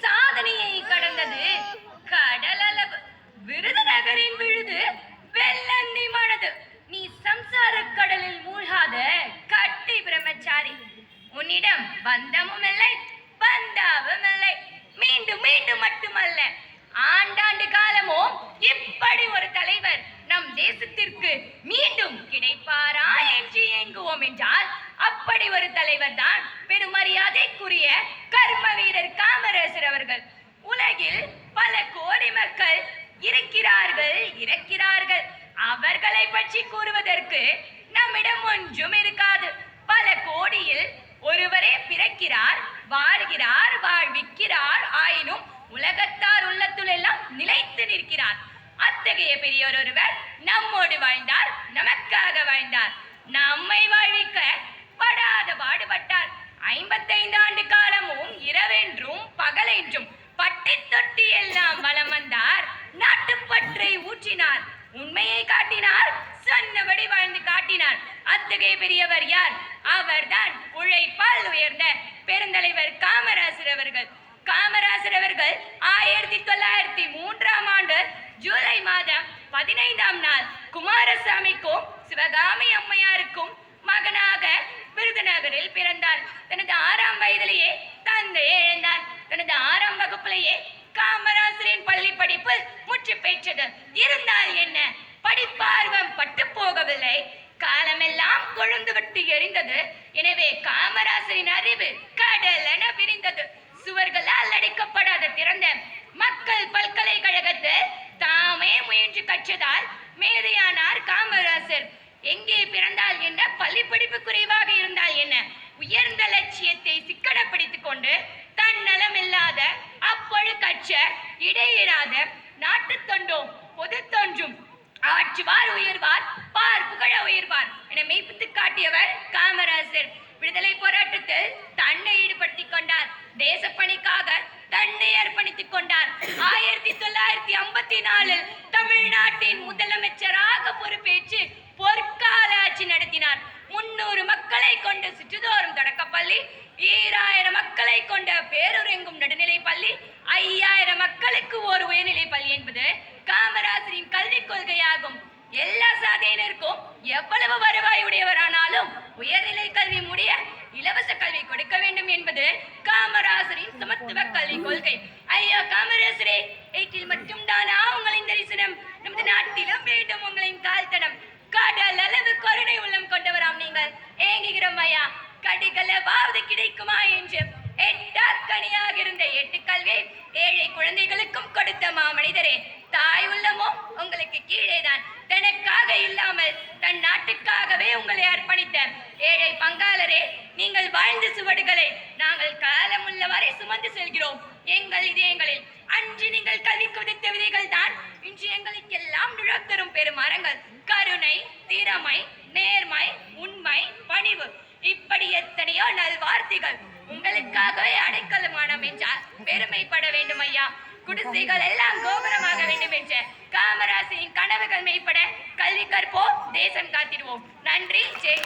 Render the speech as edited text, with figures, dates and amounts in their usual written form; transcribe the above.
சாதனையை கடந்தது கடலளவு. விருதுநகரின் விழுது வெள்ளந்தி மனது. நீ சம்சார கடலில் மூழ்காத கட்டி பிரம்மச்சாரி. உன்னிடம் பந்தமும் இல்லை, பந்தாவும் இல்லை. மீண்டும் மீண்டும் மட்டுமல்ல, ஆண்டாண்டு காலமோ இப்படி ஒரு தலைவர் நம் தேசத்திற்கு மீண்டும் கிடைப்பாரா என்று ஏங்குவோம் என்றால், அப்படி ஒரு தலைவர் தான் பெருமரியாதைக்குரிய கர்ம வீரர் காமராசர் அவர்கள். உலகில் பல கோடி மக்கள் இருக்கிறார்கள். அவர்களை பற்றி கூறுவதற்கு நம்மிடம் ஒன்றும் இருக்காது. பல கோடியில் ஒருவரே பிறக்கிறார், வாழ்கிறார், வாழ்விக்கிறார். ஆயினும் உலகத்தார் உள்ளத்துள் எல்லாம் நிலைத்து நிற்கிறார். அத்தகைய பெரியோர் ஒருவர் நம்மோடு வாழ்ந்தார், நமக்காக வாழ்ந்தார், நம்மை வாழ்விக்க படாத பாடுபட்டார். 55 ஆண்டு காலமும் இரவென்றும் பகலென்றும் பட்டி தொட்டி எல்லாம் வலம் வந்தார். நாட்டுப்பற்றை ஊற்றினார், உண்மையை காட்டினார், சொன்னபடி வாழ்ந்து காட்டினார். அத்தகைய பெரியவர் யார்? அவர்தான் உழைப்பால் உயர்ந்த பெருந்தலைவர் காமராசர் அவர்கள். காமராசர் அவர்கள் 1903ஆம் ஆண்டு ஜூலை மாதம் 15ஆம் நாள் குமாரசாமிக்கும் சிவகாமி அம்மையாருக்கும் மகனாக விருதுநகரில் பிறந்தார். தனது 6ஆம் வயதிலேயே தந்தையை இழந்தார். தனது 6ஆம் வகுப்பிலேயே காமராசரின் பள்ளி படிப்பு முற்று பெற்றது. இருந்தால் என்ன, படிப்பார்வம் பட்டு போகவில்லை. காலமெல்லாம் கொழுந்து விட்டு எரிந்தது. எனவே காமராசரின் அறிவு கடலென விரிந்தது. சுவர்களால் அடைக்கப்படாத திறந்த மக்கள் பல்கலைக்கழகத்தில் தாமே முயன்று கற்றதால் மேதையானார் காமராசர். எங்கே பிறந்தால் என்ன, பள்ளி படிப்பு குறைவாக இருந்தால் என்ன, உயர்ந்த லட்சியத்தை சிக்கனப்படுத்திக் கொண்டு தன்னலம் இல்லாத அப்பொழுக்கற்ற இடையிறாத நாட்டு தொண்டும் பொது தொன்றும் ஆற்றுவார் உயர்வார், பார் புகழ உயர்வார் என மெய்ப்பித்து காட்டியவர் காமராசர். விடுதலை போராட்டத்தில் தன்னை ஈடுபடுத்திக் கொண்டார். தேசப்பணிக்காக தன்னை அர்ப்பணித்துக் கொண்டார். 1954 தமிழ்நாட்டின் முதலமைச்சராக பொறுப்பேற்று பொற்கால ஆட்சி நடத்தினார். 300 மக்களை கொண்ட சுற்றுதோறும் தொடக்கப்பள்ளி, 2000 மக்களை கொண்ட பேருரெங்கும் நடுநிலை பள்ளி, 5000 மக்களுக்கு ஒரு உயர்நிலை பள்ளி என்பது காமராசரின் கல்விக் கொள்கையாகும். எல்லா சாதியினருக்கும் எவ்வளவு வருவாய் உடையவரானாலும் உயர்நிலை கல்வி முடிய இலவச கல்வி கொடுக்க வேண்டும் என்பது காமராசரின் சமத்துவ கல்வி கொள்கை. ஐயா காமராசரே, ஏற்றில் மட்டும் தானா உங்களின் தரிசனம்? நமது நாட்டிலும் வேண்டும் உங்களின் கால்தடம். கடல் அளவு கருணை உள்ளம் கொண்டவராம் நீங்கள். ஏங்குகிறோம் ஐயா, கடிகளவாவது கிடைக்குமா என்று. எட்டாக்கனியாக இருந்த 8 கல்வி ஏழை குழந்தைகளுக்கும் கொடுத்த மாமனிதரே, தாய் உள்ளமோ உங்களுக்கு கீழேதான். தனக்காக இல்லாமல் தன் நாட்டுக்காகவே உங்களை அர்ப்பணித்த ஏழை பங்காளரே, நீங்கள் வாழ்ந்த சுவடுகளை நாங்கள் காலமுள்ள வரை சுமந்து செல்கிறோம் எங்கள் இதயங்களில். அன்று நீங்கள் கல்விக்கு விதித்த விதைகள் தான் இன்று எங்களுக்கெல்லாம் நிழத்தரும் பெரும் மரங்கள். கருணை, திறமை, நேர்மை, உண்மை, பணிவு, இப்படி எத்தனையோ நல்வார்த்தைகள் உங்களுக்காகவே அடைக்கலமானம் என்றால் பெருமைப்பட வேண்டும் ஐயா. குடிசைகள் எல்லாம் கோபுரமாக வேண்டும் என்ற காமராசரின் கனவுகள் மெய்ப்பட கல்வி கற்போம், தேசம் காத்திடுவோம். நன்றி. ஜெய்.